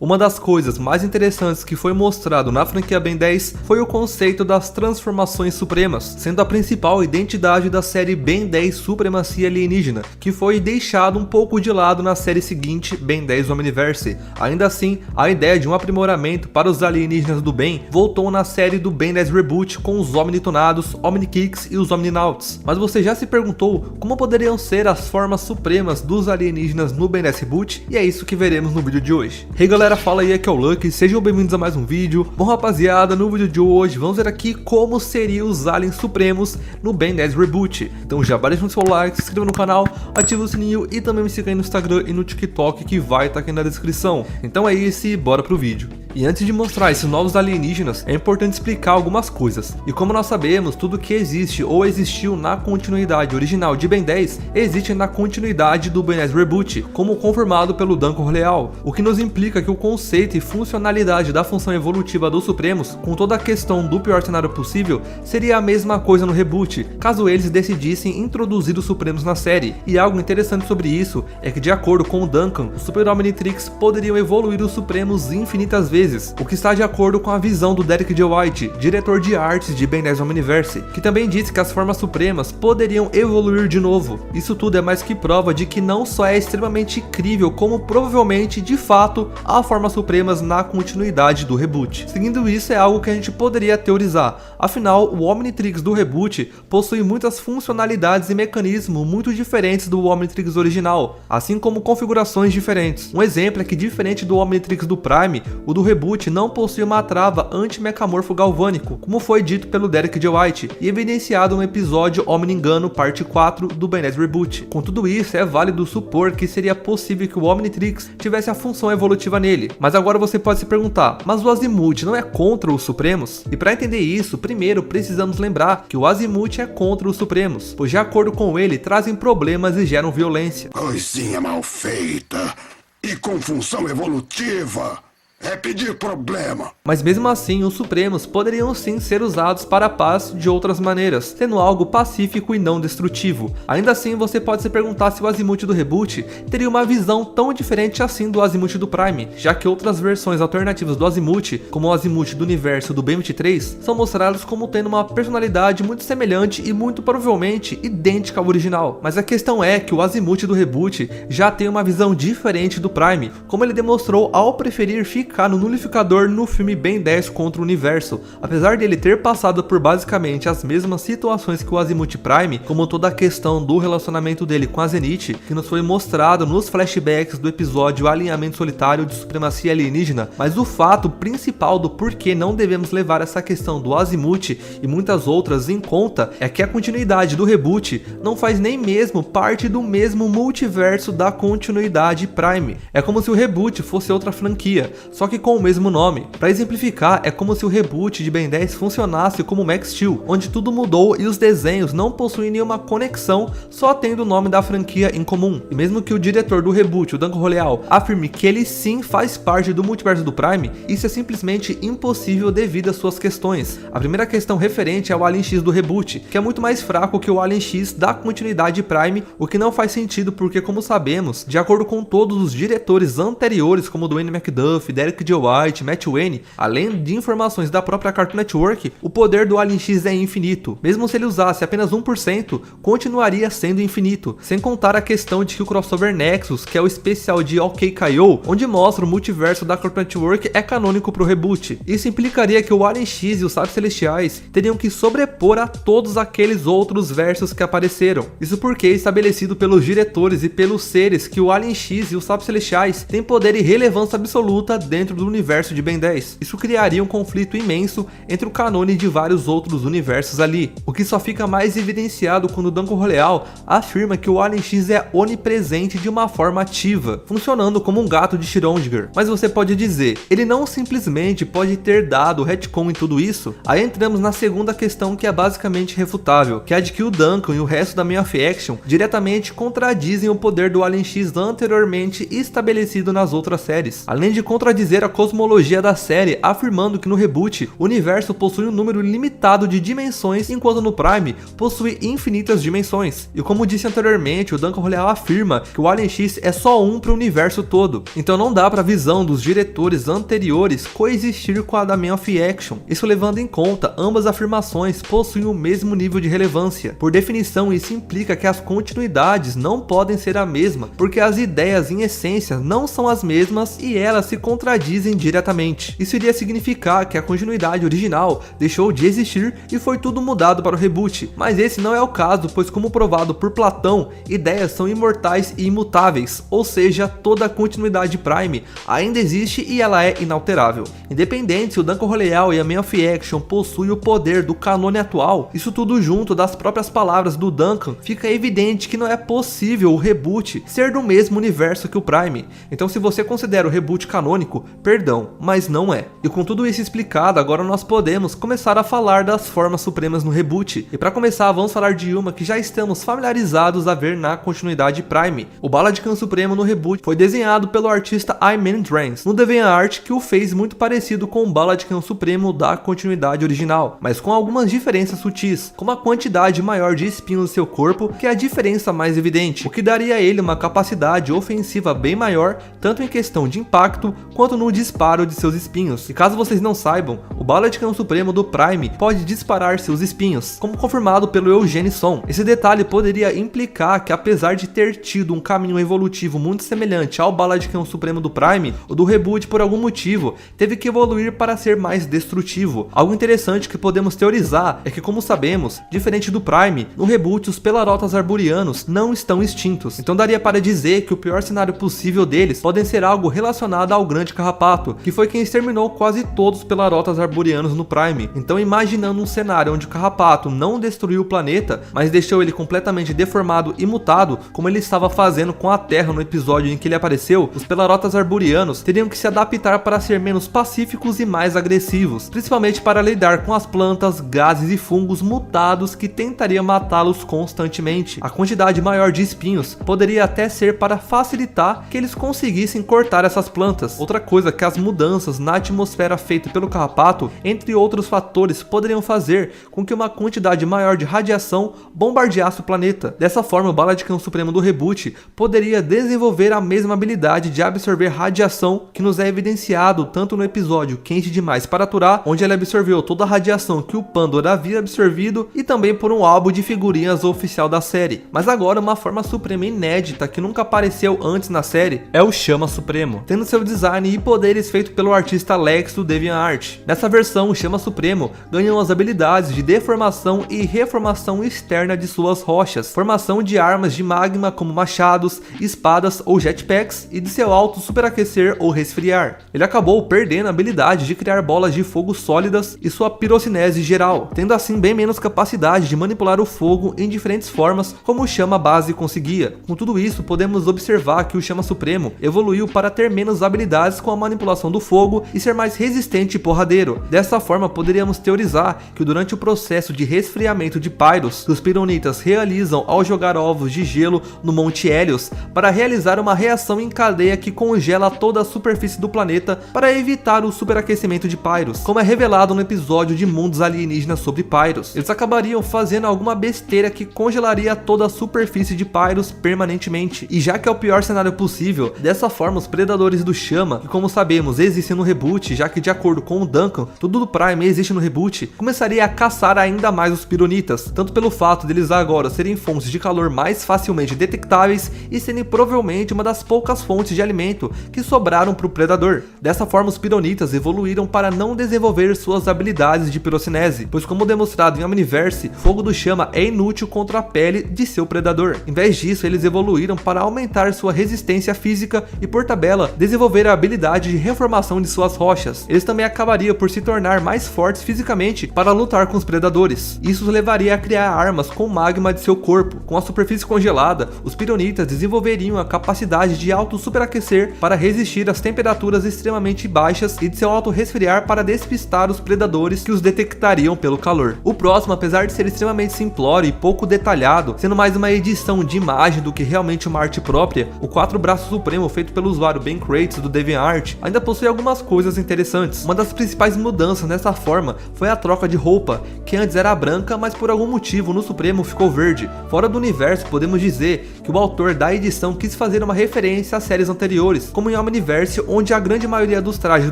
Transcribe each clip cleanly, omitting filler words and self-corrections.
Uma das coisas mais interessantes que foi mostrado na franquia Ben 10 foi o conceito das transformações supremas, sendo a principal identidade da série Ben 10 Supremacia Alienígena, que foi deixado um pouco de lado na série seguinte, Ben 10 Omniverse. Ainda assim, a ideia de um aprimoramento para os alienígenas do bem voltou na série do Ben 10 Reboot com os Omnitonados, Omnikicks e os Omninauts. Mas você já se perguntou como poderiam ser as formas supremas dos alienígenas no Ben 10 Reboot? E é isso que veremos no vídeo de hoje. Hey galera, fala aí, aqui é o Lucky, sejam bem-vindos a mais um vídeo. Bom rapaziada, no vídeo de hoje vamos ver aqui como seriam os aliens supremos no Ben 10 Reboot. Então já deixa o seu like, se inscreva no canal, ativa o sininho e também me siga aí no Instagram e no TikTok que vai estar aqui na descrição. Então é isso e bora pro vídeo. E antes de mostrar esses novos alienígenas, é importante explicar algumas coisas. E como nós sabemos, tudo que existe ou existiu na continuidade original de Ben 10, existe na continuidade do Ben 10 Reboot, como confirmado pelo Duncan Leal, o que nos implica que o conceito e funcionalidade da função evolutiva dos Supremos, com toda a questão do pior cenário possível, seria a mesma coisa no reboot, caso eles decidissem introduzir os Supremos na série. E algo interessante sobre isso é que, de acordo com o Duncan, os Super Omnitrix poderiam evoluir os Supremos infinitas vezes, o que está de acordo com a visão do Derek J. White, diretor de artes de Ben 10 Omniverse, que também disse que as formas supremas poderiam evoluir de novo. Isso tudo é mais que prova de que não só é extremamente incrível, como provavelmente, de fato, há formas supremas na continuidade do reboot. Seguindo isso, é algo que a gente poderia teorizar, afinal, o Omnitrix do reboot possui muitas funcionalidades e mecanismos muito diferentes do Omnitrix original, assim como configurações diferentes. Um exemplo é que, diferente do Omnitrix do Prime, o do reboot não possui uma trava anti-mecamorfo galvânico, como foi dito pelo Derek J. White e evidenciado no episódio Omni-Engano parte 4 do Ben 10 Reboot. Com tudo isso, é válido supor que seria possível que o Omnitrix tivesse a função evolutiva nele. Mas agora você pode se perguntar, mas o Azimuth não é contra os Supremos? E para entender isso, primeiro precisamos lembrar que o Azimuth é contra os Supremos, pois de acordo com ele, trazem problemas e geram violência. Coisinha mal feita e com função evolutiva. É pedir problema. Mas mesmo assim, os Supremos poderiam sim ser usados para a paz de outras maneiras, sendo algo pacífico e não destrutivo. Ainda assim, você pode se perguntar se o Azimuth do reboot teria uma visão tão diferente assim do Azimuth do Prime, já que outras versões alternativas do Azimuth, como o Azimuth do universo do Ben 23, são mostrados como tendo uma personalidade muito semelhante e muito provavelmente idêntica ao original. Mas a questão é que o Azimuth do reboot já tem uma visão diferente do Prime, como ele demonstrou ao preferir ficar no nulificador no filme Ben 10 contra o Universo, apesar de ele ter passado por basicamente as mesmas situações que o Azimuth Prime, como toda a questão do relacionamento dele com a Zenith, que nos foi mostrado nos flashbacks do episódio Alinhamento Solitário de Supremacia Alienígena. Mas o fato principal do porquê não devemos levar essa questão do Azimuth e muitas outras em conta é que a continuidade do reboot não faz nem mesmo parte do mesmo multiverso da continuidade Prime. É como se o reboot fosse outra franquia, só que com o mesmo nome. Para exemplificar, é como se o reboot de Ben 10 funcionasse como Max Steel, onde tudo mudou e os desenhos não possuem nenhuma conexão, só tendo o nome da franquia em comum. E mesmo que o diretor do reboot, o Duncan Leal, afirme que ele sim faz parte do multiverso do Prime, isso é simplesmente impossível devido às suas questões. A primeira questão referente ao Alien X do reboot, que é muito mais fraco que o Alien X da continuidade Prime, o que não faz sentido porque, como sabemos, de acordo com todos os diretores anteriores, como Dwayne McDuff, Derek J. White, Matt Wayne, além de informações da própria Cartoon Network, o poder do Alien X é infinito. Mesmo se ele usasse apenas 1%, continuaria sendo infinito. Sem contar a questão de que o crossover Nexus, que é o especial de OK-K.O., onde mostra o multiverso da Cartoon Network, é canônico para o reboot. Isso implicaria que o Alien X e os Sábios Celestiais teriam que sobrepor a todos aqueles outros versos que apareceram. Isso porque é estabelecido pelos diretores e pelos seres que o Alien X e os Sábios Celestiais têm poder e relevância absoluta dentro do universo de Ben 10. Isso criaria um conflito imenso entre o canone de vários outros universos ali, o que só fica mais evidenciado quando Duncan Leal afirma que o Alien X é onipresente de uma forma ativa, funcionando como um gato de Schrödinger. Mas você pode dizer, ele não simplesmente pode ter dado retcon em tudo isso? Aí entramos na segunda questão, que é basicamente refutável, que é a de que o Duncan e o resto da minha faction diretamente contradizem o poder do Alien X anteriormente estabelecido nas outras séries. Além de contradizer contradizer a cosmologia da série, afirmando que no reboot o universo possui um número limitado de dimensões, enquanto no Prime possui infinitas dimensões. E como disse anteriormente, o Duncan Royal afirma que o Alien X é só um para o universo todo. Então não dá para a visão dos diretores anteriores coexistir com a da Man of Action. Isso levando em conta, ambas afirmações possuem o mesmo nível de relevância. Por definição, isso implica que as continuidades não podem ser a mesma, porque as ideias em essência não são as mesmas e elas se contradizem diretamente. Isso iria significar que a continuidade original deixou de existir e foi tudo mudado para o reboot, mas esse não é o caso, pois como provado por Platão, ideias são imortais e imutáveis, ou seja, toda a continuidade Prime ainda existe e ela é inalterável. Independente se o Duncan Royal e a Man of Action possuem o poder do canone atual, isso tudo junto das próprias palavras do Duncan, fica evidente que não é possível o reboot ser do mesmo universo que o Prime. Então se você considera o reboot canônico, perdão, mas não é. E com tudo isso explicado, agora nós podemos começar a falar das formas supremas no reboot. E para começar, vamos falar de uma que já estamos familiarizados a ver na continuidade Prime. O Baladkin Supremo no reboot foi desenhado pelo artista Ayman Drains, no DeviantArt, que o fez muito parecido com o Baladkin Supremo da continuidade original, mas com algumas diferenças sutis, como a quantidade maior de espinhos no seu corpo, que é a diferença mais evidente, o que daria a ele uma capacidade ofensiva bem maior, tanto em questão de impacto, quanto no disparo de seus espinhos. E caso vocês não saibam, o Baladkin Supremo do Prime pode disparar seus espinhos, como confirmado pelo Eugene Son. Esse detalhe poderia implicar que, apesar de ter tido um caminho evolutivo muito semelhante ao Baladkin Supremo do Prime, o do reboot, por algum motivo, teve que evoluir para ser mais destrutivo. Algo interessante que podemos teorizar é que, como sabemos, diferente do Prime, no reboot os Pelarotas arborianos não estão extintos. Então daria para dizer que o pior cenário possível deles podem ser algo relacionado ao Grande Carrapato, que foi quem exterminou quase todos os Pelarotas arborianos no Prime. Então, imaginando um cenário onde o Carrapato não destruiu o planeta, mas deixou ele completamente deformado e mutado, como ele estava fazendo com a Terra no episódio em que ele apareceu, os Pelarotas arborianos teriam que se adaptar para ser menos pacíficos e mais agressivos, principalmente para lidar com as plantas, gases e fungos mutados que tentariam matá-los constantemente. A quantidade maior de espinhos poderia até ser para facilitar que eles conseguissem cortar essas plantas. Outra coisa que as mudanças na atmosfera feita pelo Carrapato, entre outros fatores, poderiam fazer com que uma quantidade maior de radiação bombardeasse o planeta. Dessa forma, o Baladkin Supremo do reboot poderia desenvolver a mesma habilidade de absorver radiação que nos é evidenciado tanto no episódio Quente Demais para Aturar, onde ele absorveu toda a radiação que o Pandor havia absorvido, e também por um álbum de figurinhas oficial da série. Mas agora, uma forma suprema inédita que nunca apareceu antes na série é o Chama Supremo, tendo seu design e poderes feito pelo artista Lex do DeviantArt. Nessa versão, o Chama Supremo ganhou as habilidades de deformação e reformação externa de suas rochas, formação de armas de magma como machados, espadas ou jetpacks, e de seu auto superaquecer ou resfriar. Ele acabou perdendo a habilidade de criar bolas de fogo sólidas e sua pirocinese geral, tendo assim bem menos capacidade de manipular o fogo em diferentes formas como o Chama base conseguia. Com tudo isso, podemos observar que o Chama Supremo evoluiu para ter menos habilidades com a manipulação do fogo e ser mais resistente e porradeiro. Dessa forma, poderíamos teorizar que durante o processo de resfriamento de Pyros que os Pironitas realizam ao jogar ovos de gelo no Monte Helios para realizar uma reação em cadeia que congela toda a superfície do planeta para evitar o superaquecimento de Pyros, como é revelado no episódio de Mundos Alienígenas sobre Pyros. Eles acabariam fazendo alguma besteira que congelaria toda a superfície de Pyros permanentemente, e já que é o pior cenário possível, dessa forma os predadores do Chama, que como sabemos existem no reboot, já que de acordo com o Duncan, tudo do Prime existe no reboot, começaria a caçar ainda mais os Pironitas, tanto pelo fato deles agora serem fontes de calor mais facilmente detectáveis e serem provavelmente uma das poucas fontes de alimento que sobraram para o predador. Dessa forma, os Pironitas evoluíram para não desenvolver suas habilidades de pirocinese, pois como demonstrado em Omniverse, fogo do Chama é inútil contra a pele de seu predador. Em vez disso, eles evoluíram para aumentar sua resistência física e, por tabela, desenvolver a habilidade de reformação de suas rochas. Eles também acabariam por se tornar mais fortes fisicamente para lutar com os predadores. Isso os levaria a criar armas com magma de seu corpo. Com a superfície congelada, os Pironitas desenvolveriam a capacidade de auto-superaquecer para resistir às temperaturas extremamente baixas e de seu auto-resfriar para despistar os predadores que os detectariam pelo calor. O próximo, apesar de ser extremamente simplório e pouco detalhado, sendo mais uma edição de imagem do que realmente uma arte própria, o 4 Braço Supremo feito pelo usuário Ben Kratos do DeviantArt DeviantArt ainda possui algumas coisas interessantes. Uma das principais mudanças nessa forma foi a troca de roupa, que antes era branca, mas por algum motivo no Supremo ficou verde. Fora do universo, podemos dizer que o autor da edição quis fazer uma referência às séries anteriores, como em Omniverse, onde a grande maioria dos trajes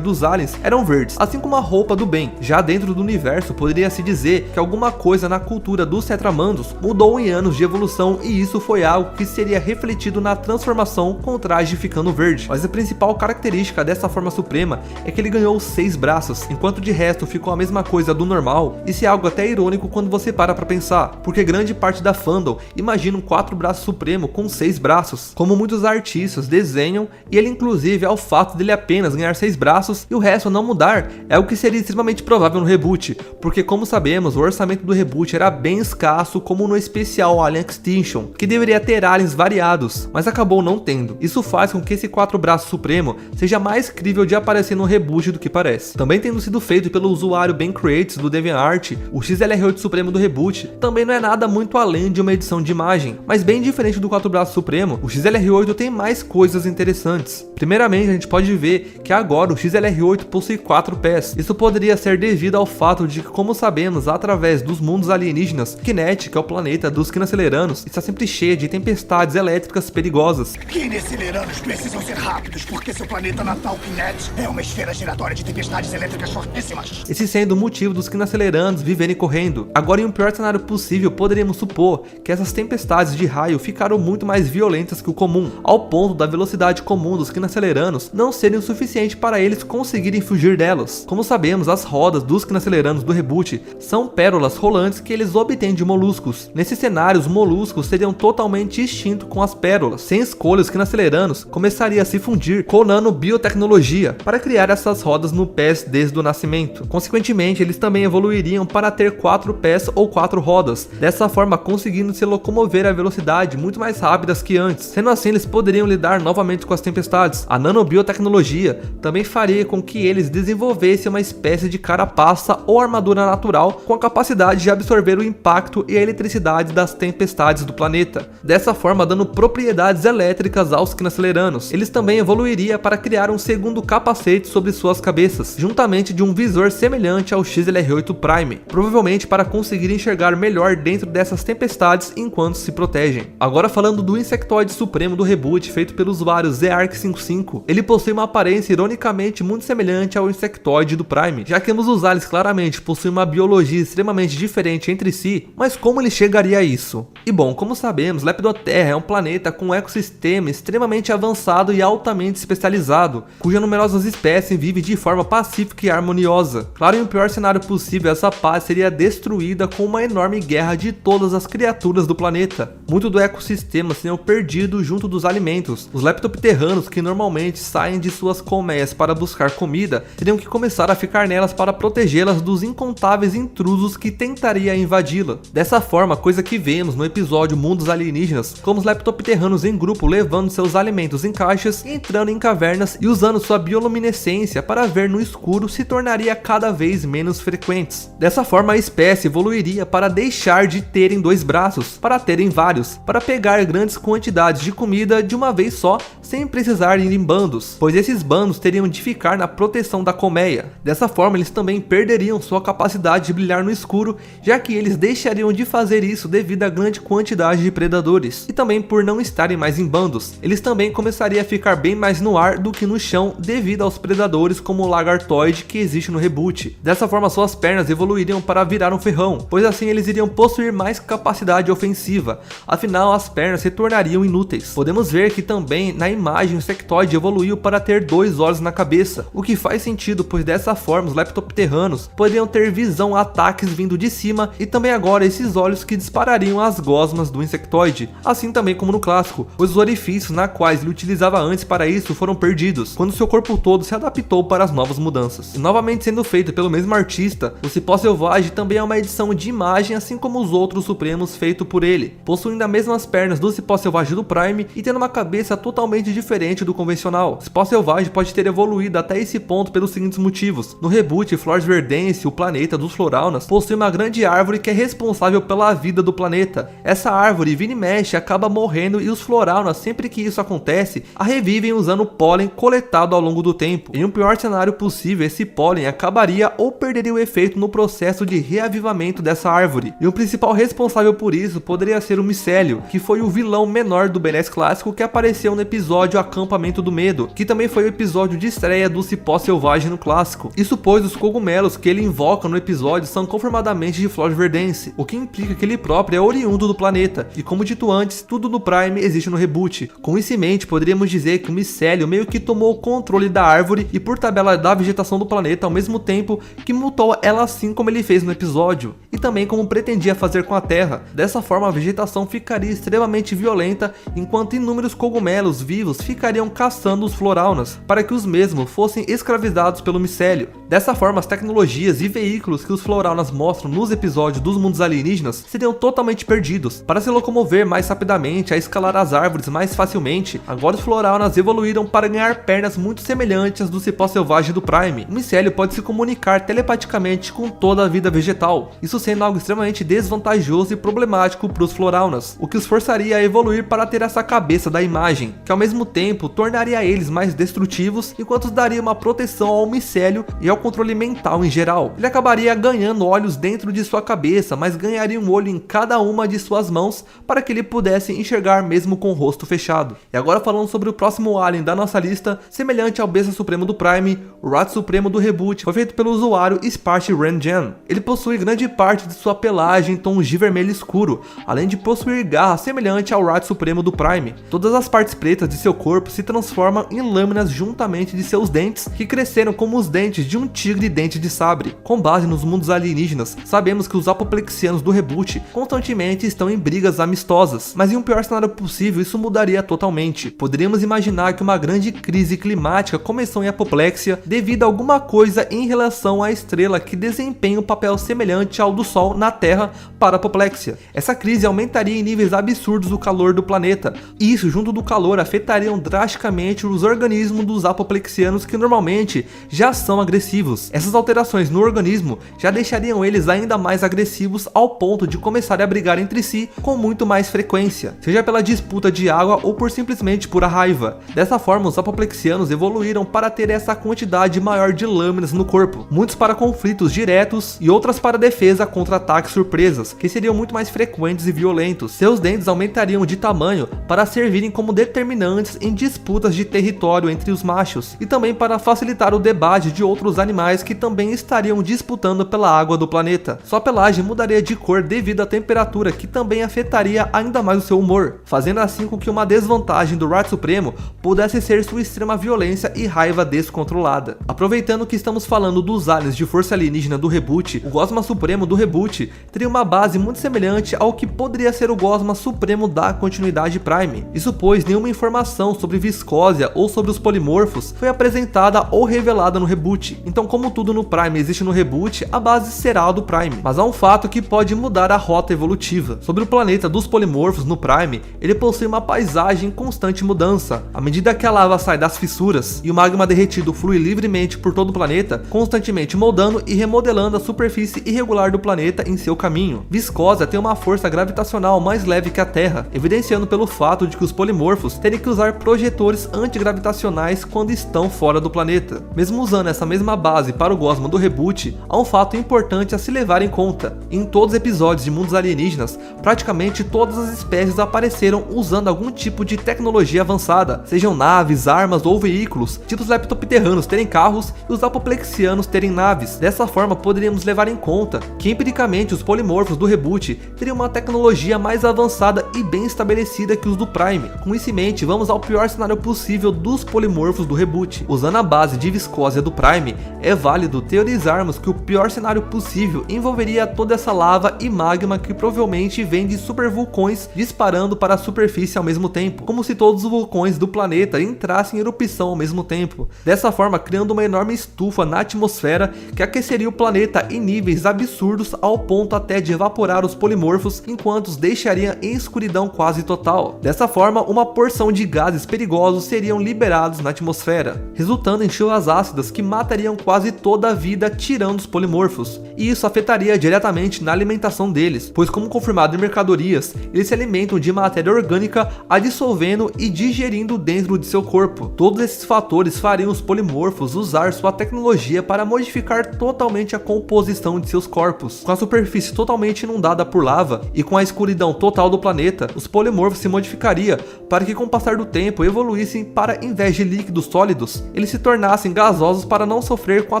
dos aliens eram verdes, assim como a roupa do Ben. Já dentro do universo, poderia-se dizer que alguma coisa na cultura dos Tetramandos mudou em anos de evolução, e isso foi algo que seria refletido na transformação, com o traje ficando verde. Mas a principal característica dessa forma suprema é que ele ganhou 6 braços, enquanto de resto ficou a mesma coisa do normal. Isso é algo até irônico quando você para pra pensar, porque grande parte da fandom imagina um 4 braços supremo com 6 braços, como muitos artistas desenham, e ele inclusive ao fato dele apenas ganhar 6 braços e o resto não mudar, é o que seria extremamente provável no reboot, porque como sabemos, o orçamento do reboot era bem escasso, como no especial Alien Extinction, que deveria ter aliens variados, mas acabou não tendo. Isso faz com que esse 4 braços supremo seja mais crível de aparecer no reboot do que parece. Também tendo sido feito pelo usuário Ben Creates do DeviantArt, o XLR8 Supremo do reboot também não é nada muito além de uma edição de imagem, mas bem diferente do 4 braços supremo, o XLR8 tem mais coisas interessantes. Primeiramente, a gente pode ver que agora o XLR8 possui 4 pés. Isso poderia ser devido ao fato de que, como sabemos, através dos mundos alienígenas, Kinet, que é o planeta dos Quinaceleranos, está sempre cheia de tempestades elétricas perigosas. Quinaceleranos precisam ser rápidos, porque seu planeta natal, Kinet, é uma esfera giratória de tempestades elétricas fortíssimas. Esse sendo o motivo dos Quinaceleranos viverem correndo. Agora, em um pior cenário possível, poderíamos supor que essas tempestades de raio ficaram muito mais violentas que o comum, ao ponto da velocidade comum dos Quinaceleranos não serem o suficiente para eles conseguirem fugir delas. Como sabemos, as rodas dos Quinaceleranos do reboot são pérolas rolantes que eles obtêm de moluscos. Nesse cenário, os moluscos seriam totalmente extintos com as pérolas. Sem escolha, os Quinaceleranos começariam a se fundir com nanobiotecnologia para criar essas rodas no pés desde o nascimento. Consequentemente, eles também evoluiriam para ter 4 pés ou 4 rodas, dessa forma conseguindo se locomover a velocidade muito mais rápidas que antes. Sendo assim, eles poderiam lidar novamente com as tempestades. A nanobiotecnologia também faria com que eles desenvolvessem uma espécie de carapaça ou armadura natural com a capacidade de absorver o impacto e a eletricidade das tempestades do planeta, dessa forma dando propriedades elétricas aos Quinaceleranos. Eles também evoluiriam para criar um segundo capacete sobre suas cabeças, juntamente de um visor semelhante ao XLR8 Prime, provavelmente para conseguir enxergar melhor dentro dessas tempestades enquanto se protegem. Agora, falando do Insectoide Supremo do reboot feito pelo usuário Zeark55, ele possui uma aparência ironicamente muito semelhante ao Insectoide do Prime, já que ambos os aliens claramente possuem uma biologia extremamente diferente entre si, mas como ele chegaria a isso? E bom, como sabemos, Leptoterra é um planeta com um ecossistema extremamente avançado e altamente especializado, cujas numerosas espécies vivem de forma pacífica e harmoniosa. Claro, em um pior cenário possível, essa paz seria destruída com uma enorme guerra de todas as criaturas do planeta. Muito do ecossistema seriam perdido junto dos alimentos. Os leptopterranos, que normalmente saem de suas colmeias para buscar comida, teriam que começar a ficar nelas para protegê-las dos incontáveis intrusos que tentariam invadi-la. Dessa forma, coisa que vemos no episódio Mundos Alienígenas, como os leptopterranos em grupo levando seus alimentos em caixas, entrando em cavernas e usando sua bioluminescência para ver no escuro, se tornaria cada vez menos frequentes. Dessa forma, a espécie evoluiria para deixar de terem 2 braços, para terem vários, para pegar grandes quantidades de comida de uma vez só, sem precisar ir em bandos, pois esses bandos teriam de ficar na proteção da colmeia. Dessa forma, eles também perderiam sua capacidade de brilhar no escuro, já que eles deixariam de fazer isso devido à grande quantidade de predadores, e também por não estarem mais em bandos. Eles também começariam a ficar bem mais no ar do que no chão devido aos predadores como o lagartoide que existe no reboot. Dessa forma, suas pernas evoluiriam para virar um ferrão, pois assim eles iriam possuir mais capacidade ofensiva, afinal as pernas se tornariam inúteis. Podemos ver que também na imagem o Insectoide evoluiu para ter 2 olhos na cabeça, o que faz sentido, pois dessa forma os leptopterranos poderiam ter visão a ataques vindo de cima, e também agora esses olhos que disparariam as gosmas do Insectoide, assim também como no clássico, pois os orifícios na quais ele utilizava antes para isso foram perdidos, quando seu corpo todo se adaptou para as novas mudanças. E novamente sendo feito pelo mesmo artista, o Cipó Selvagem também é uma edição de imagem, assim como os outros Supremos feito por ele, possuindo as mesmas pernas pernas do cipó selvagem do Prime e tendo uma cabeça totalmente diferente do convencional. O cipó selvagem pode ter evoluído até esse ponto pelos seguintes motivos. No reboot Flores Verdense, o planeta dos Floraunas possui uma grande árvore que é responsável pela vida do planeta. Essa árvore vira e mexe acaba morrendo e os Floraunas, sempre que isso acontece, a revivem usando pólen coletado ao longo do tempo. Em um pior cenário possível, esse pólen acabaria ou perderia o efeito no processo de reavivamento dessa árvore. E o principal responsável por isso poderia ser o Micélio, que foi o vilão menor do Ben 10 clássico que apareceu no episódio Acampamento do Medo, que também foi o episódio de estreia do cipó selvagem no clássico. Isso pois os cogumelos que ele invoca no episódio são confirmadamente de Flores Verdense, o que implica que ele próprio é oriundo do planeta, e como dito antes, tudo no Prime existe no reboot. Com isso em mente, poderíamos dizer que o Micélio meio que tomou o controle da árvore e por tabela da vegetação do planeta ao mesmo tempo que mutou ela assim como ele fez no episódio, e também como pretendia fazer com a Terra. Dessa forma a vegetação ficaria extremamente violenta, enquanto inúmeros cogumelos vivos ficariam caçando os Floraunas, para que os mesmos fossem escravizados pelo Micélio. Dessa forma as tecnologias e veículos que os Floraunas mostram nos episódios dos mundos alienígenas seriam totalmente perdidos. Para se locomover mais rapidamente, a escalar as árvores mais facilmente, agora os Floraunas evoluíram para ganhar pernas muito semelhantes às do cipó selvagem do Prime. O Micélio pode se comunicar telepaticamente com toda a vida vegetal, isso sendo algo extremamente desvantajoso e problemático para os Floraunas, o que os forçaria a evoluir para ter essa cabeça da imagem, que ao mesmo tempo tornaria eles mais destrutivos, enquanto daria uma proteção ao Micélio e ao controle mental em geral. Ele acabaria ganhando olhos dentro de sua cabeça, mas ganharia um olho em cada uma de suas mãos para que ele pudesse enxergar mesmo com o rosto fechado. E agora falando sobre o próximo alien da nossa lista, semelhante ao besta supremo do Prime, o rato supremo do reboot foi feito pelo usuário Sparty Renjan. Ele possui grande parte de sua pelagem em tom de vermelho escuro, além de possuir garras semelhante ao rato supremo do Prime. Todas as partes pretas de seu corpo se transformam em lâminas juntamente de seus dentes, que cresceram como os dentes de um tigre dente de sabre. Com base nos mundos alienígenas, sabemos que os apoplexianos do reboot constantemente estão em brigas amistosas, mas em um pior cenário possível isso mudaria totalmente. Poderíamos imaginar que uma grande crise climática começou em apoplexia devido a alguma coisa em relação à estrela que desempenha um papel semelhante ao do Sol na Terra para a apoplexia. Essa crise aumentaria em níveis absurdos o calor do planeta, e isso junto do calor afetariam drasticamente os organismos dos apoplexianos que normalmente já são agressivos. Essas alterações no organismo já deixariam eles ainda mais agressivos ao ponto de começarem a brigar entre si com muito mais frequência, seja pela disputa de água ou por simplesmente pura raiva. Dessa forma os apoplexianos evoluíram para ter essa quantidade maior de lâminas no corpo, muitos para conflitos diretos e outras para defesa contra ataques surpresas, que seriam muito mais frequentes e violentos. Seus dentes aumentariam de tamanho para servirem como determinantes em disputas de território entre os machos, e também para facilitar o debate de outros animais que também estariam disputando pela água do planeta. Sua pelagem mudaria de cor devido à temperatura, que também afetaria ainda mais o seu humor, fazendo assim com que uma desvantagem do Rato Supremo pudesse ser sua extrema violência e raiva descontrolada. Aproveitando que estamos falando dos aliens de força alienígena do reboot, o Gosma Supremo do reboot teria uma base muito semelhante ao que poderia ser o Gosma Supremo da continuidade Prime. Isso pois nenhuma informação sobre viscósia ou sobre os polimorfos foi apresentada ou revelada no reboot. Então, como tudo no Prime existe no reboot, a base será a do Prime, mas há um fato que pode mudar a rota evolutiva. Sobre o planeta dos polimorfos no Prime, ele possui uma paisagem em constante mudança. À medida que a lava sai das fissuras e o magma derretido flui livremente por todo o planeta, constantemente moldando e remodelando a superfície irregular do planeta em seu caminho. Viscósia tem uma força gravitacional mais leve que a Terra, evidenciando pelo fato de que os polimorfos terem que usar projetores antigravitacionais quando estão fora do planeta. Mesmo usando essa mesma base para o Gosma do reboot, há um fato importante a se levar em conta. Em todos os episódios de mundos alienígenas, praticamente todas as espécies apareceram usando algum tipo de tecnologia avançada, sejam naves, armas ou veículos, tipo os leptopterranos terem carros e os apoplexianos terem naves. Dessa forma, poderíamos levar em conta que empiricamente os polimorfos do reboot teriam uma tecnologia mais avançada e bem estabelecida que os do Prime. Com isso em mente, vamos ao pior cenário possível dos polimorfos do reboot. Usando a base de viscósia do Prime, é válido teorizarmos que o pior cenário possível envolveria toda essa lava e magma que provavelmente vem de supervulcões disparando para a superfície ao mesmo tempo, como se todos os vulcões do planeta entrassem em erupção ao mesmo tempo. Dessa forma, criando uma enorme estufa na atmosfera que aqueceria o planeta em níveis absurdos ao ponto até de evaporar os polimorfos, enquanto os deixaria em escuridão escuridão quase total. Dessa forma, uma porção de gases perigosos seriam liberados na atmosfera, resultando em chuvas ácidas que matariam quase toda a vida, tirando os polimorfos. E isso afetaria diretamente na alimentação deles, pois, como confirmado em mercadorias, eles se alimentam de matéria orgânica, a dissolvendo e digerindo dentro de seu corpo. Todos esses fatores fariam os polimorfos usar sua tecnologia para modificar totalmente a composição de seus corpos. Com a superfície totalmente inundada por lava e com a escuridão total do planeta, os polimorfos se modificariam para que, com o passar do tempo, evoluíssem para, em vez de líquidos sólidos, eles se tornassem gasosos para não sofrer com a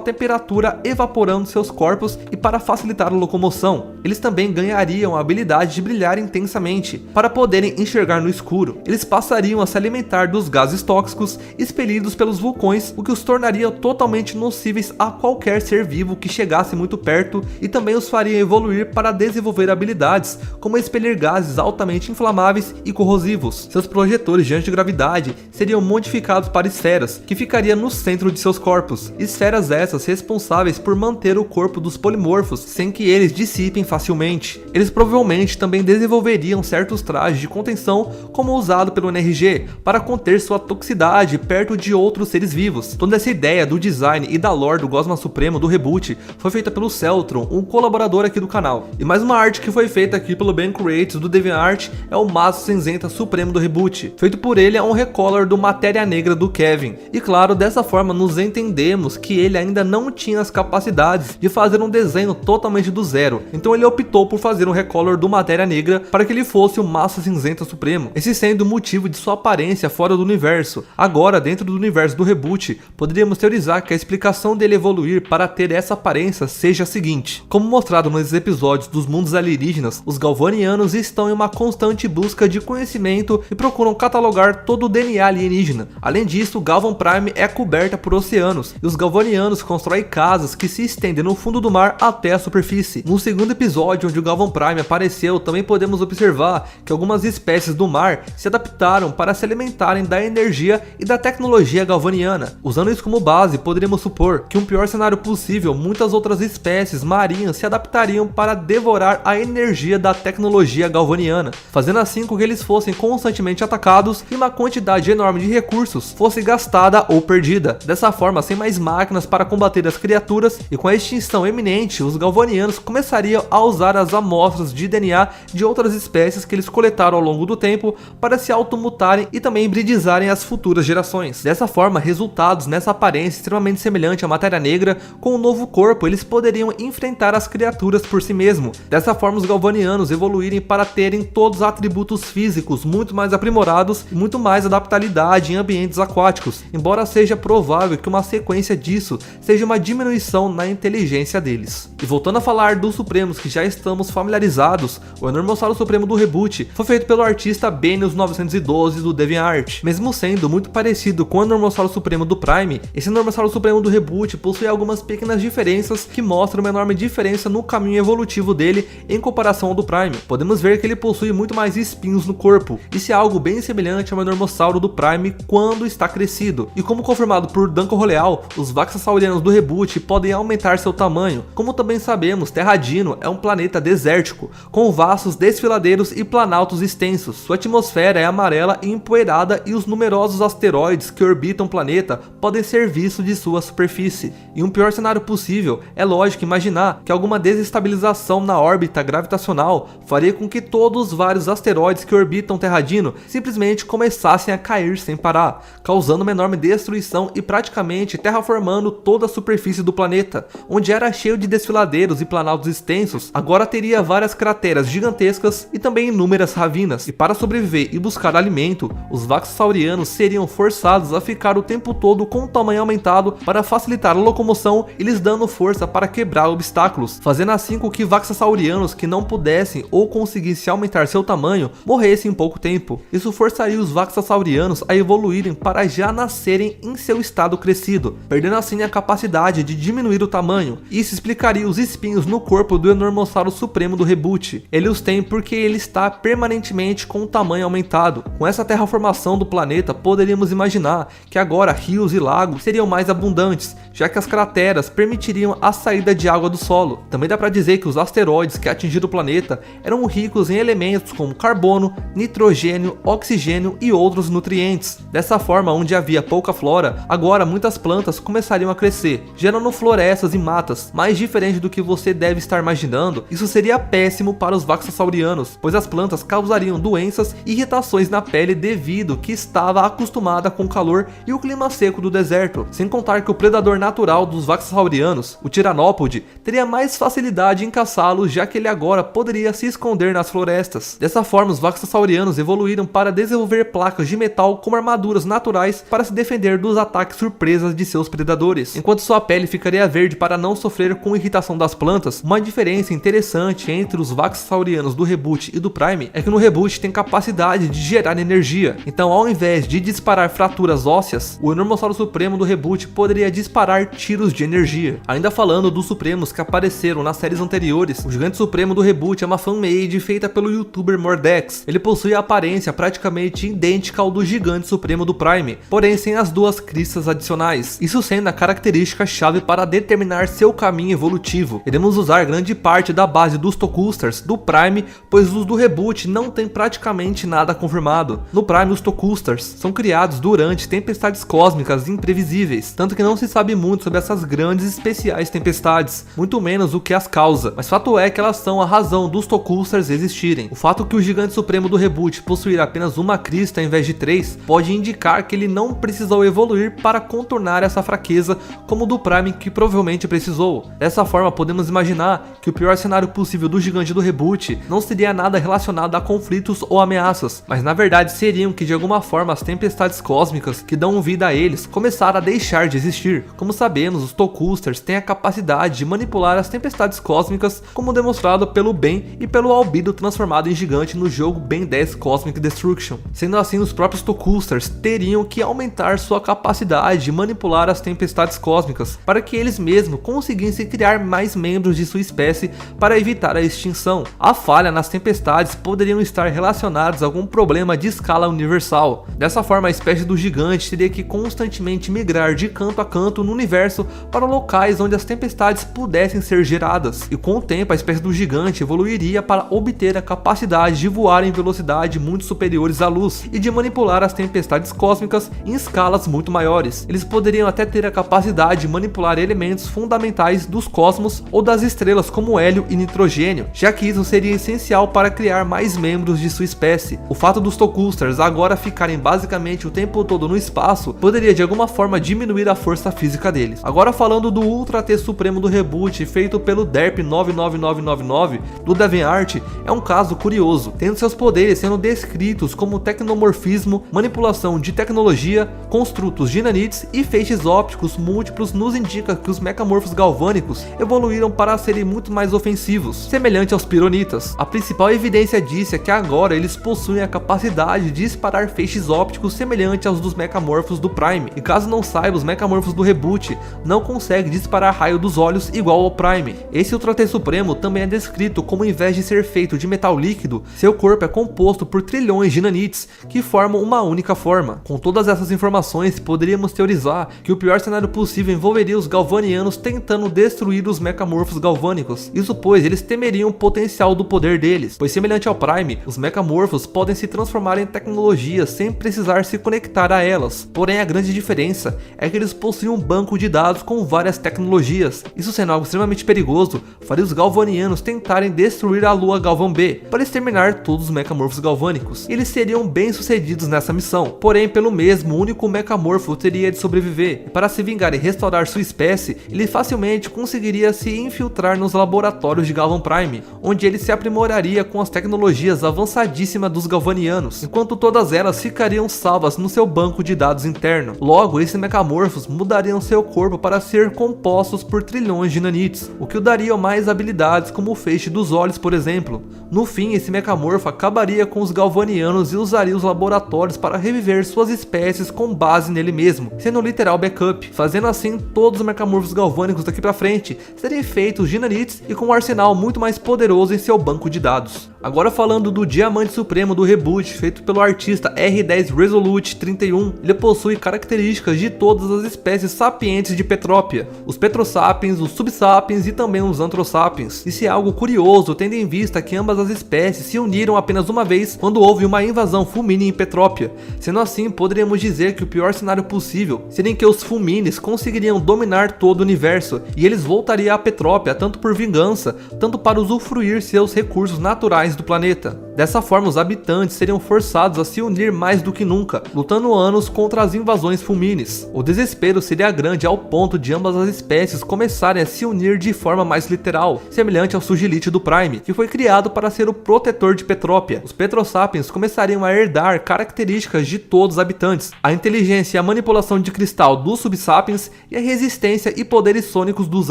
temperatura evaporando seus corpos e para facilitar a locomoção. Eles também ganhariam a habilidade de brilhar intensamente para poderem enxergar no escuro. Eles passariam a se alimentar dos gases tóxicos expelidos pelos vulcões, o que os tornaria totalmente nocíveis a qualquer ser vivo que chegasse muito perto, e também os faria evoluir para desenvolver habilidades como expelir gases altamente inflamáveis e corrosivos. Seus projetores de antigravidade seriam modificados para esferas, que ficariam no centro de seus corpos. Esferas essas responsáveis por manter o corpo dos polimorfos sem que eles dissipem facilmente. Eles provavelmente também desenvolveriam certos trajes de contenção, como o usado pelo NRG, para conter sua toxicidade perto de outros seres vivos. Toda essa ideia do design e da lore do Gosma Supremo do reboot foi feita pelo Celtron, um colaborador aqui do canal. E mais uma arte que foi feita aqui pelo Ben Creates do DeviantArt é o Maço Cinzenta Supremo do reboot. Feito por ele é um recolor do Matéria Negra do Kevin. E claro, dessa forma nos entendemos que ele ainda não tinha as capacidades de fazer um desenho totalmente do zero. Então ele optou por fazer um recolor do Matéria Negra para que ele fosse o Maço Cinzenta Supremo. Esse sendo o motivo de sua aparência fora do universo. Agora, dentro do universo do reboot, poderíamos teorizar que a explicação dele evoluir para ter essa aparência seja a seguinte: como mostrado nos episódios dos mundos alienígenas, os galvanianos estão em uma constante busca de conhecimento e procuram catalogar todo o DNA alienígena. Além disso, Galvan Prime é coberta por oceanos, e os galvanianos constroem casas que se estendem no fundo do mar até a superfície. No segundo episódio, onde o Galvan Prime apareceu, também podemos observar que algumas espécies do mar se adaptaram para se alimentarem da energia e da tecnologia galvaniana. Usando isso como base, poderíamos supor que, um pior cenário possível, muitas outras espécies marinhas se adaptariam para devorar a energia da tecnologia galvaniana, fazendo assim com que eles fossem constantemente atacados e uma quantidade enorme de recursos fosse gastada ou perdida. Dessa forma, sem mais máquinas para combater as criaturas e com a extinção eminente, os galvanianos começariam a usar as amostras de DNA de outras espécies que eles coletaram ao longo do tempo para se automutarem e também hibridizarem as futuras gerações. Dessa forma, resultados nessa aparência extremamente semelhante à Matéria Negra, com um novo corpo, eles poderiam enfrentar as criaturas por si mesmo. Dessa forma, os galvanianos evoluírem para terem todos os atributos físicos muito mais aprimorados e muito mais adaptabilidade em ambientes aquáticos, embora seja provável que uma sequência disso seja uma diminuição na inteligência deles. E voltando a falar dos Supremos que já estamos familiarizados, o Enormossauro Supremo do reboot foi feito pelo artista Benius 912 do DeviantArt. Mesmo sendo muito parecido com o Enormossauro Supremo do Prime, esse Enormossauro Supremo do reboot possui algumas pequenas diferenças que mostram uma enorme diferença no caminho evolutivo dele em comparação ao do Prime. Podemos ver que ele possui muito mais espinhos no corpo. Isso é algo bem semelhante ao Enormossauro do Prime quando está crescido. E como confirmado por Danko Roleal, os Vaxasaurianos do reboot podem aumentar seu tamanho. Como também sabemos, Terra Dino é um planeta desértico, com vastos desfiladeiros e planaltos extensos. Sua atmosfera é amarela e empoeirada e os numerosos asteroides que orbitam o planeta podem ser vistos de sua superfície. Em um pior cenário possível, é lógico imaginar que alguma desestabilização na órbita gravitacional faria com que todos os vários asteroides que orbitam Terra Dino simplesmente começassem a cair sem parar, causando uma enorme destruição e praticamente terraformando toda a superfície do planeta. Onde era cheio de desfiladeiros e planaltos extensos, agora teria várias crateras gigantescas e também inúmeras ravinas. E para sobreviver e buscar alimento, os Vaxasaurianos seriam forçados a ficar o tempo todo com o tamanho aumentado para facilitar a locomoção e lhes dando força para quebrar obstáculos, fazendo assim com que Vaxasaurianos que não pudessem ou conseguissem aumentar seu tamanho morressem em pouco tempo. Isso forçaria os Vaxasaurianos a evoluírem para já nascerem em seu estado crescido, perdendo assim a capacidade de diminuir o tamanho. Isso explicaria os espinhos no corpo do Enormossauro Supremo do reboot. Ele os tem porque ele está permanentemente com o tamanho aumentado. Com essa terraformação do planeta, poderíamos imaginar que agora rios e lagos seriam mais abundantes, já que as crateras permitiriam a saída de água do solo. Também dá para dizer que os asteroides que atingiram o planeta eram ricos em elementos como carbono, nitrogênio, oxigênio e outros nutrientes. Dessa forma, onde havia pouca flora, agora muitas plantas começariam a crescer, gerando florestas e matas. Mas diferente do que você deve estar imaginando, isso seria péssimo para os vaxassaurianos, pois as plantas causariam doenças e irritações na pele devido que estava acostumada com o calor e o clima seco do deserto. Sem contar que o predador natural dos vaxassaurianos, o tiranópode, teria mais facilidade em caçá-los, já que ele agora poderia se esconder nas florestas. Dessa forma, os vaxassaurianos evoluíram para desenvolver placas de metal como armaduras naturais para se defender dos ataques surpresas de seus predadores. Enquanto sua pele ficaria verde para não sofrer com irritação das plantas, uma diferença interessante entre os vaxassaurianos do reboot e do Prime é que no reboot tem capacidade de gerar energia. Então, ao invés de disparar fraturas ósseas, o Enormossauro Supremo do reboot poderia disparar tiros de energia. Ainda falando dos Supremos que apareceram nas séries anteriores, o Gigante Supremo do reboot é uma fanmade feita pelo youtuber Mordex. Ele possui a aparência praticamente idêntica ao do Gigante Supremo do Prime, porém sem as duas cristas adicionais, isso sendo a característica chave para determinar seu caminho evolutivo. Iremos usar grande parte da base dos Tocoosters do Prime, pois os do reboot não tem praticamente nada confirmado. No Prime, os Tocoosters são criados durante tempestades cósmicas imprevisíveis, tanto que não se sabe muito sobre essas grandes e especiais tempestades, muito menos o que as causa, mas fato é que elas são a razão dos Tocoosters existirem. O fato que o Gigante Supremo do reboot possuir apenas uma crista em vez de 3 pode indicar que ele não precisou evoluir para contornar essa fraqueza como o do Prime, que provavelmente precisou. Dessa forma, podemos imaginar que o pior cenário possível do Gigante do reboot não seria nada relacionado a conflitos ou ameaças, mas na verdade seriam que de alguma forma as tempestades cósmicas que dão vida a eles começaram a deixar de existir. Como sabemos, os Tocoosters têm a capacidade de manipular as tempestades cósmicas, como demonstrado pelo Ben e pelo Albedo transformado em gigante no jogo Ben 10 Cosmic Destruction. Sendo assim, os próprios Tocoosters teriam que aumentar sua capacidade de manipular as tempestades cósmicas para que eles mesmos conseguissem criar mais membros de sua espécie para evitar a extinção. A falha nas tempestades poderiam estar relacionados a algum problema de escala universal. Dessa forma, a espécie do gigante teria que constantemente migrar de canto a canto no universo para locais onde as tempestades pudessem ser geradas, e com o tempo a espécie do gigante evoluiria para obter a capacidade de voar em velocidade muito superiores à luz e de manipular as tempestades cósmicas em escalas muito maiores. Eles poderiam até ter a capacidade de manipular elementos fundamentais dos cosmos ou das estrelas como hélio e nitrogênio, já que isso seria essencial para criar mais membros de sua espécie. O fato dos Tocoosters agora ficarem basicamente o tempo todo no espaço poderia de alguma forma diminuir a força física deles. Agora falando do Ultra T Supremo do reboot feito pelo Derp 99999 do DeviantArt, é um caso curioso, tendo seus poderes sendo descritos como tecnomorfismo, manipulação de tecnologia, construtos de nanites e feixes ópticos múltiplos, nos indica que os mecamorfos galvânicos evoluíram para serem muito mais ofensivos, semelhante aos pironitas. A principal evidência disso é que agora eles possuem a capacidade de disparar feixes ópticos semelhante aos dos mecamorfos do Prime, e caso não saiba, os mecamorfos do reboot não conseguem disparar raio dos olhos igual ao Prime. Esse Ultra T Supremo também é descrito como, ao invés de ser feito de metal líquido, seu corpo é composto por trilhões de nanites que formam uma única forma. Com todas essas informações, poderíamos teorizar que o pior cenário possível envolveria os galvanianos tentando destruir os mecamorfos galvânicos. Isso pois eles temeriam o potencial do poder deles, pois semelhante ao Prime, os mecamorfos podem se transformar em tecnologias sem precisar se conectar a elas. Porém, a grande diferença é que eles possuem um banco de dados com várias tecnologias. Isso sendo algo extremamente perigoso, faria os galvanianos tentarem destruir a lua Galvão B para exterminar todos os mecamorfos galvânicos. Eles seriam bem sucedidos nessa missão, porém pelo mesmo, o único mecamorfo teria de sobreviver, e para se vingar e restaurar sua espécie, ele facilmente conseguiria se infiltrar nos laboratórios de Galvan Prime, onde ele se aprimoraria com as tecnologias avançadíssimas dos galvanianos, enquanto todas elas ficariam salvas no seu banco de dados interno. Logo, esses mecamorfos mudariam seu corpo para ser compostos por trilhões de nanites, o que o daria mais habilidades como o feixe dos olhos, por exemplo. No fim, esse mecamorfo acabaria com os galvanianos e usaria os laboratórios para reviver suas espécies com base nele mesmo, sendo um literal backup, fazendo assim todos os mecamorfos galvânicos daqui pra frente serem feitos de nanites e com um arsenal muito mais poderoso em seu banco de dados. Agora falando do Diamante Supremo do reboot, feito pelo artista R10 Resolute 31, ele possui características de todas as espécies sapientes de Petrópia, os Petrosapiens, os Subsapiens e também os Anthrosapiens. Isso é algo curioso, tendo em vista que ambas as espécies se uniram apenas uma vez quando houve uma invasão fulmine em Petrópia. Sendo assim, poderíamos dizer que o pior cenário possível seria em que os fulmines conseguiriam dominar todo o universo e eles voltariam a Petrópia tanto por vingança, tanto para usufruir seus recursos naturais do planeta. Dessa forma, os habitantes seriam forçados a se unir mais do que nunca, lutando anos contra as invasões fulmines. O desespero seria grande ao ponto de ambas as espécies começarem a se unir de forma mais literal, semelhante ao Sugilite do Prime, que foi criado para ser o protetor de Petrópia. Os Petrosapiens começariam a herdar características de todos os habitantes, a inteligência e a manipulação de cristal dos Subsapiens e a resistência e poderes sônicos dos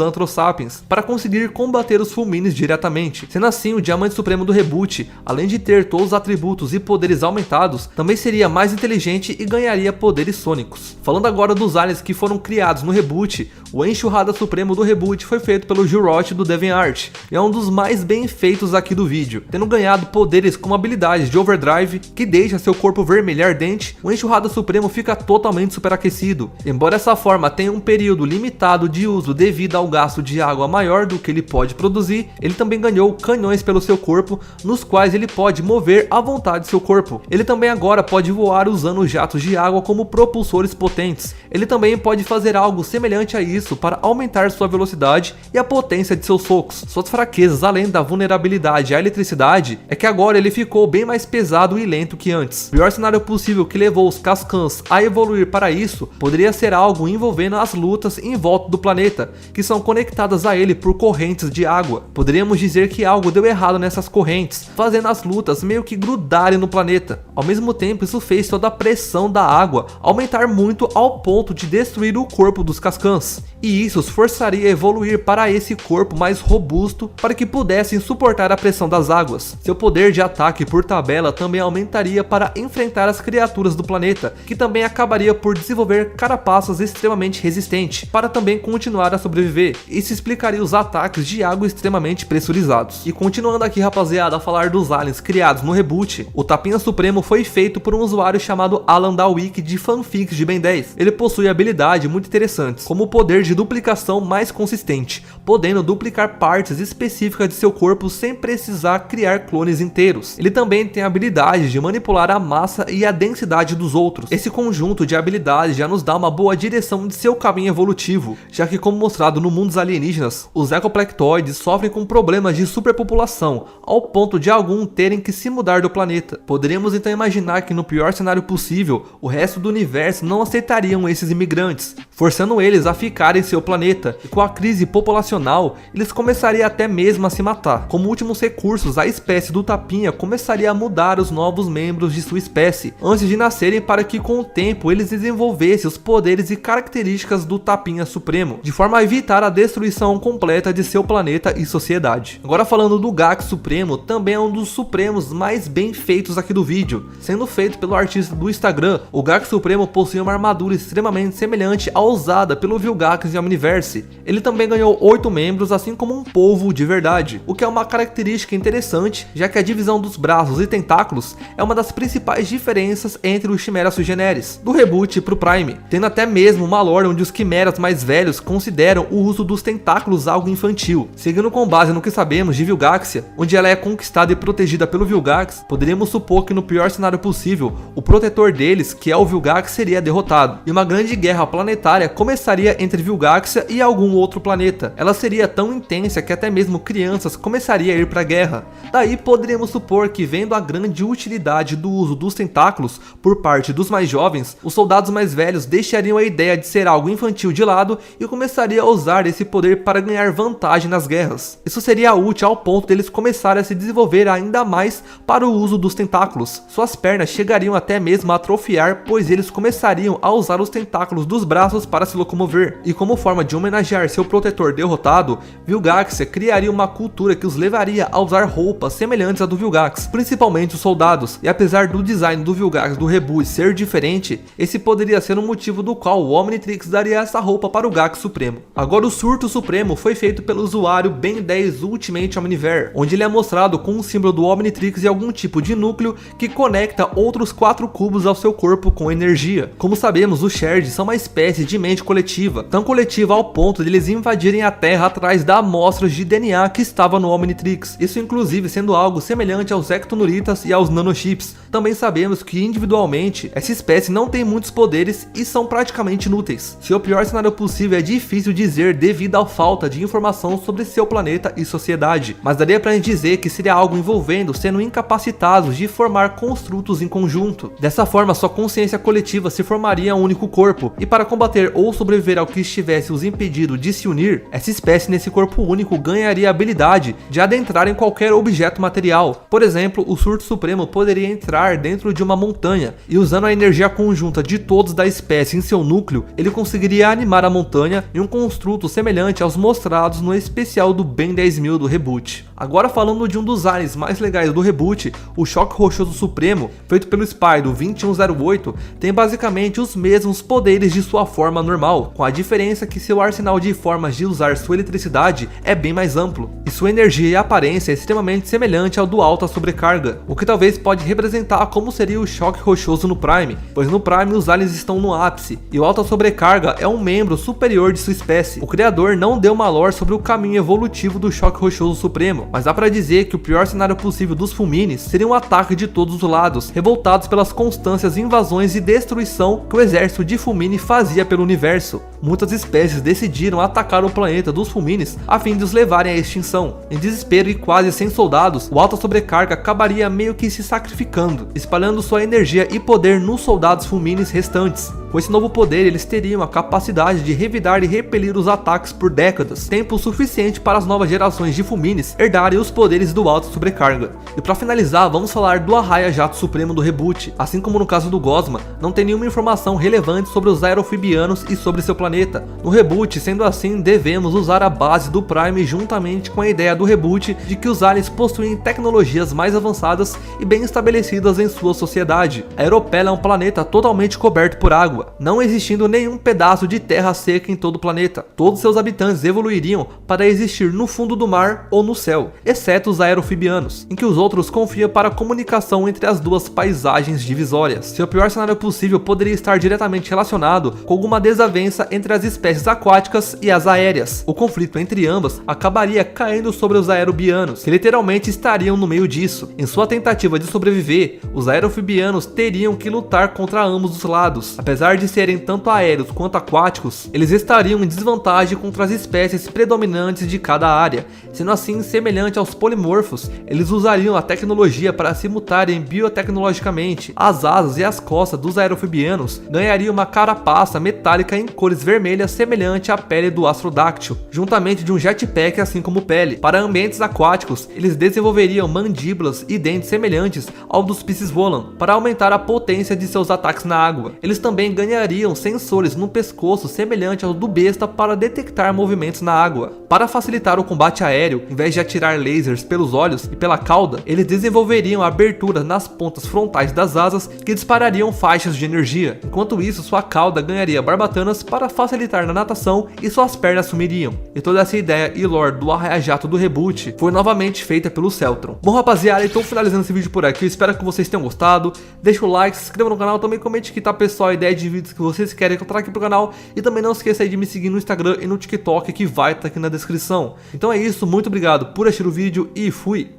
Anthrosapiens, para conseguir combater os fulmines diretamente. Sendo assim, o Diamante Supremo do reboot, além de ter todos os atributos e poderes aumentados, também seria mais inteligente e ganharia poderes sônicos. Falando agora dos aliens que foram criados no reboot, o Enxurrada Supremo do reboot foi feito pelo Gilroth do DeviantArt e é um dos mais bem feitos aqui do vídeo, tendo ganhado poderes como habilidades de Overdrive, que deixa seu corpo vermelho e ardente. O Enxurrada Supremo fica totalmente superaquecido. Embora essa forma tenha um período limitado de uso devido ao gasto de água maior do que ele pode produzir, ele também ganhou canhões pelo seu corpo, nos quais ele pode mover à vontade seu corpo. Ele também agora pode voar usando jatos de água como propulsores potentes. Ele também pode fazer algo semelhante a isso para aumentar sua velocidade e a potência de seus socos. Suas fraquezas, além da vulnerabilidade à eletricidade, é que agora ele ficou bem mais pesado e lento que antes. O pior cenário possível que levou os Cascans a evoluir para isso poderia ser algo envolvendo as lutas em volta do planeta, que são conectadas a ele por correntes de água. Poderíamos dizer que algo deu errado nessas correntes, fazendo as lutas meio que grudarem no planeta. Ao mesmo tempo, isso fez toda a pressão da água aumentar muito ao ponto de destruir o corpo dos Cascans, e isso os forçaria a evoluir para esse corpo mais robusto para que pudessem suportar a pressão das águas. Seu poder de ataque por tabela também aumentaria para enfrentar as criaturas do planeta, que também acabaria por desenvolver carapaças extremamente resistentes para também continuar a sobreviver. Isso explicaria os ataques de água extremamente pressurizados. E continuando aqui, rapaziada, a falar dos aliens criados no reboot, o Tapinha Supremo foi feito por um usuário chamado Alan da Wiki de fanfics de Ben 10. Ele possui habilidades muito interessantes, como o poder de duplicação mais consistente, podendo duplicar partes específicas de seu corpo sem precisar criar clones inteiros. Ele também tem a habilidade de manipular a massa e a densidade dos outros. Esse conjunto de habilidades já nos dá uma boa direção de seu caminho evolutivo, já que, como mostrado no mundo dos alienígenas, os ecoplectoides sofrem com problemas de superpopulação, ao ponto de alguns terem que se mudar do planeta. Poderíamos então imaginar que no pior cenário possível, o resto do universo não aceitariam esses imigrantes, forçando eles a ficarem em seu planeta, e com a crise populacional, eles começariam até mesmo a se matar. Como últimos recursos, a espécie do Tapinha começaria a mudar os novos membros de sua espécie, antes de nascerem, para que com o tempo eles desenvolvessem os poderes e características do Tapinha Supremo, de forma a evitar a destruição completa de seu planeta e sociedade. Agora falando do Gax Supremo, também é um dos supremos mais bem feitos aqui do vídeo, sendo feito pelo artista do Instagram. O Gax Supremo possui uma armadura extremamente semelhante à usada pelo Vilgax em Omniverse. Ele também ganhou 8 membros, assim como um polvo de verdade, o que é uma característica interessante, já que a divisão dos braços e tentáculos é uma das principais diferenças entre os Chimera Sui Generis, do reboot pro Prime, tendo até mesmo uma lore onde os Quimeras mais velhos consideram o uso dos tentáculos algo infantil. Seguindo com base no que sabemos de Vilgaxia, onde ela é conquistada e protegida pelo Vilgax, poderíamos supor que no pior cenário possível, o protetor deles, que é o Vilgax, seria derrotado, e uma grande guerra planetária começaria entre Vilgaxia e algum outro planeta. Ela seria tão intensa que até mesmo crianças começariam a ir para a guerra. Daí poderíamos supor que, vendo a grande utilidade do uso dos tentáculos por parte dos mais jovens, os soldados mais velhos deixariam a ideia de ser algo infantil de lado e começariam a usar esse poder para ganhar vantagem nas guerras. Isso seria útil ao ponto deles começarem a se desenvolver ainda mais para o uso dos tentáculos. Suas pernas chegariam até mesmo a atrofiar, pois eles começariam a usar os tentáculos dos braços para se locomover. E como forma de homenagear seu protetor derrotado, Vilgaxia criaria uma cultura que os levaria a usar roupas semelhantes à do Vilgax, principalmente os soldados. E apesar do design do Vilgax do reboot ser diferente, esse poderia ser um motivo do qual o Omnitrix daria essa roupa para o Gax Supremo. Agora o Surto Supremo foi feito pelo usuário Ben10 Ultimate Omniver, onde ele é mostrado com o símbolo do Omnitrix e algum tipo de núcleo que conecta outros 4 cubos ao seu corpo com energia. Como sabemos, os Sherds são uma espécie de mente coletiva, tão coletiva ao ponto de eles invadirem a Terra atrás da amostras de DNA que estava no Omnitrix, isso inclusive sendo algo semelhante aos Ectonuritas e aos Nanochips. Também sabemos que individualmente essa espécie não tem muitos poderes e são praticamente inúteis. Seu pior cenário possível é difícil dizer devido à falta de informação sobre seu planeta e sociedade, mas daria pra gente dizer que seria algo envolvendo sendo incapacitados de formar construtos em conjunto. Dessa forma, sua consciência coletiva se formaria em um único corpo, e para combater ou sobreviver ao que estivesse os impedido de se unir, essa espécie nesse corpo único ganharia a habilidade de adentrar em qualquer objeto material. Por exemplo, o Surto Supremo poderia entrar dentro de uma montanha, e usando a energia conjunta de todos da espécie em seu núcleo, ele conseguiria animar a montanha em um construto semelhante aos mostrados no especial do Ben 10.000 do reboot. Agora falando de um dos aliens mais legais do reboot, o Choque Rochoso Supremo, feito pelo Spy do 2108, tem basicamente os mesmos poderes de sua forma normal, com a diferença que seu arsenal de formas de usar sua eletricidade é bem mais amplo, e sua energia e aparência é extremamente semelhante ao do Alta Sobrecarga, o que talvez pode representar como seria o Choque Rochoso no Prime, pois no Prime os aliens estão no ápice, e o Alta Sobrecarga é um membro superior de sua espécie. O criador não deu uma lore sobre o caminho evolutivo do Choque Rochoso Supremo, mas dá pra dizer que o pior cenário possível dos Fulminis seria um ataque de todos os lados, revoltados pelas constâncias invasões e destruição que o exército de Fulmini fazia pelo universo. Muitas espécies decidiram atacar o planeta dos Fulminis a fim de os levarem à extinção. Em desespero e quase sem soldados, o Alta Sobrecarga acabaria meio que se sacrificando, espalhando sua energia e poder nos soldados Fulminis restantes. Com esse novo poder, eles teriam a capacidade de revidar e repelir os ataques por décadas, tempo suficiente para as novas gerações de Fulminis herdarem os poderes do Alta Sobrecarga. E para finalizar, vamos falar do Arraia Jato Supremo do reboot. Assim como no caso do Gosma, não tem nenhuma informação relevante sobre os aerofibianos e sobre seu planeta. No reboot, sendo assim, devemos usar a base do Prime juntamente com a ideia do reboot de que os aliens possuem tecnologias mais avançadas e bem estabelecidas em sua sociedade. A Aeropela é um planeta totalmente coberto por água, não existindo nenhum pedaço de terra seca em todo o planeta. Todos seus habitantes evoluiriam para existir no fundo do mar ou no céu, exceto os aerofibianos, em que os outros confiam para a comunicação entre as duas paisagens divisórias. Seu pior cenário possível poderia estar diretamente relacionado com alguma desavença entre as espécies aquáticas e as aéreas. O conflito entre ambas acabaria caindo sobre os aerobianos, que literalmente estariam no meio disso. Em sua tentativa de sobreviver, os aerofibianos teriam que lutar contra ambos os lados. Apesar de serem tanto aéreos quanto aquáticos, eles estariam em desvantagem contra as espécies predominantes de cada área. Sendo assim, semelhante aos polimorfos, eles usariam a tecnologia para se mutarem biotecnologicamente. As asas e as costas dos aerofibianos ganhariam uma carapaça metálica em cores vermelhas semelhante à pele do Astrodáctil, juntamente de um jetpack assim como pele. Para ambientes aquáticos, eles desenvolveriam mandíbulas e dentes semelhantes ao dos Piscisvolan, para aumentar a potência de seus ataques na água. Eles também ganhariam sensores no pescoço semelhante ao do besta para detectar movimentos na água. Para facilitar o combate aéreo, em vez de atirar lasers pelos olhos e pela cauda, eles desenvolveriam aberturas nas pontas frontais das asas que disparariam faixas de energia. Enquanto isso, sua cauda ganharia barbatanas para facilitar na natação e suas pernas sumiriam. E toda essa ideia e lore do Arraia Jato do reboot foi novamente feita pelo Celtron. Bom rapaziada, então finalizando esse vídeo por aqui, eu espero que vocês tenham gostado. Deixa o like, se inscreva no canal, também comente aqui, tá pessoal, a ideia de vídeos que vocês querem encontrar aqui pro canal, e também não esqueça aí de me seguir no Instagram e no TikTok, que vai estar aqui na descrição. Então é isso, muito obrigado por assistir o vídeo e fui!